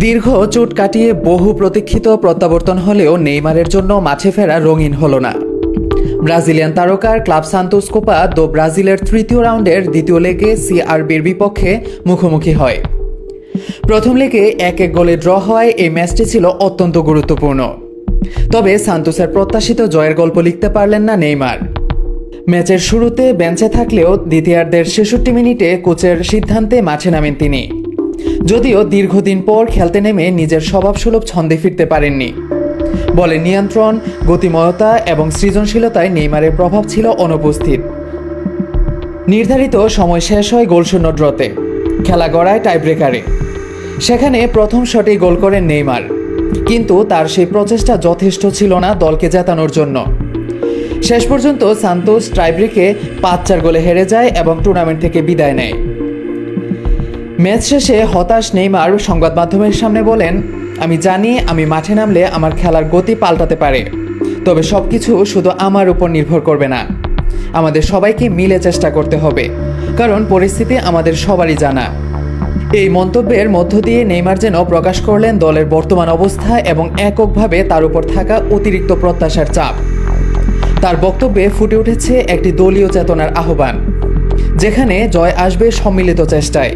দীর্ঘ চোট কাটিয়ে বহু প্রতীক্ষিত প্রত্যাবর্তন হলেও নেইমারের জন্য মাঠে ফেরা রঙিন হলো না। ব্রাজিলিয়ান তারকার ক্লাব সান্তোস কোপা দো ব্রাজিলের তৃতীয় রাউন্ডের দ্বিতীয় লেগে সিআরবির বিপক্ষে মুখোমুখি হয়। প্রথম লেগে 1-1 গোলে ড্র হওয়ায় এই ম্যাচটি ছিল অত্যন্ত গুরুত্বপূর্ণ। তবে সান্তোসের প্রত্যাশিত জয়ের গল্প লিখতে পারলেন না নেইমার। ম্যাচের শুরুতে বেঞ্চে থাকলেও দ্বিতীয়ার্ধের 66 মিনিটে কোচের সিদ্ধান্তে মাঠে নামেন তিনি। যদিও দীর্ঘদিন পর খেলতে নেমে নিজের স্বভাবসুলভ ছন্দে ফিরতে পারেননি। বলের নিয়ন্ত্রণ, গতিময়তা এবং সৃজনশীলতায় নেইমারের প্রভাব ছিল অনুপস্থিত। নির্ধারিত সময় শেষ হয় গোলশূন্য ড্রতে। খেলা গড়ায় টাইব্রেকারে। সেখানে প্রথম শটেই গোল করেন নেইমার, কিন্তু তার সেই প্রচেষ্টা যথেষ্ট ছিল না দলকে জেতানোর জন্য। শেষ পর্যন্ত সান্তোস টাইব্রেকে 5-4 গোলে হেরে যায় এবং টুর্নামেন্ট থেকে বিদায় নেয়। ম্যাচ শেষে হতাশ নেইমার সংবাদ মাধ্যমের সামনে বলেন, আমি জানি আমি মাঠে নামলে আমার খেলার গতি পাল্টাতে পারে, তবে সবকিছু শুধু আমার উপর নির্ভর করবে না। আমাদের সবাইকে মিলে চেষ্টা করতে হবে, কারণ পরিস্থিতি আমাদের সবারই জানা। এই মন্তব্যের মধ্য দিয়ে নেইমার যেন প্রকাশ করলেন দলের বর্তমান অবস্থা এবং এককভাবে তার উপর থাকা অতিরিক্ত প্রত্যাশার চাপ। তার বক্তব্যে ফুটে উঠেছে একটি দলীয় চেতনার আহ্বান, যেখানে জয় আসবে সম্মিলিত চেষ্টায়,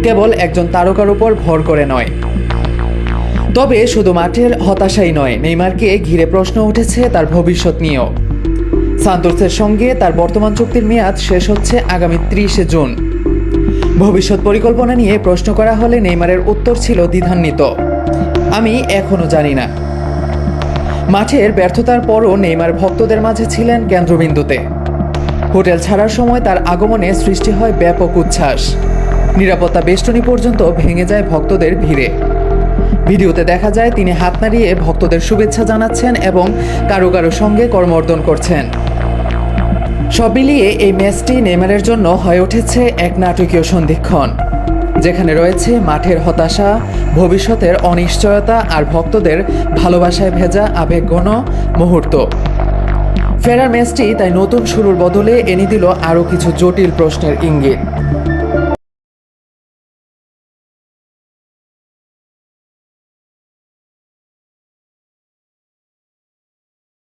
কেবল একজন তারকার উপর ভর করে নয়। তবে শুধু মাঠের হতাশাই নয়, নেইমারকে ঘিরে প্রশ্ন উঠেছে তার ভবিষ্যৎ নিয়েও। সান্তোসের সঙ্গে তার বর্তমান চুক্তির মেয়াদ শেষ হচ্ছে আগামী 30 জুন। ভবিষ্যৎ পরিকল্পনা নিয়ে প্রশ্ন করা হলে নেইমারের উত্তর ছিল দ্বিধান্বিত, আমি এখনো জানি না। মাঠের ব্যর্থতার পরও নেইমার ভক্তদের মাঝে ছিলেন কেন্দ্রবিন্দুতে। হোটেল ছাড়ার সময় তার আগমনে সৃষ্টি হয় ব্যাপক উচ্ছ্বাস। নিরাপত্তা বেষ্টনী পর্যন্ত ভেঙে যায় ভক্তদের ভিড়ে। ভিডিওতে দেখা যায় তিনি হাত নাড়িয়ে ভক্তদের শুভেচ্ছা জানাচ্ছেন এবং কারো কারো সঙ্গে করমর্দন করছেন। সব মিলিয়ে এই ম্যাচটি নেইমারের জন্য হয়ে উঠেছে এক নাটকীয় সন্ধিক্ষণ, যেখানে রয়েছে মাঠের হতাশা, ভবিষ্যতের অনিশ্চয়তা আর ভক্তদের ভালোবাসায় ভেজা আবেগঘন মুহূর্ত। ফেরার ম্যাচটি তাই নতুন শুরুর বদলে এনে দিল আরও কিছু জটিল প্রশ্নের ইঙ্গিত।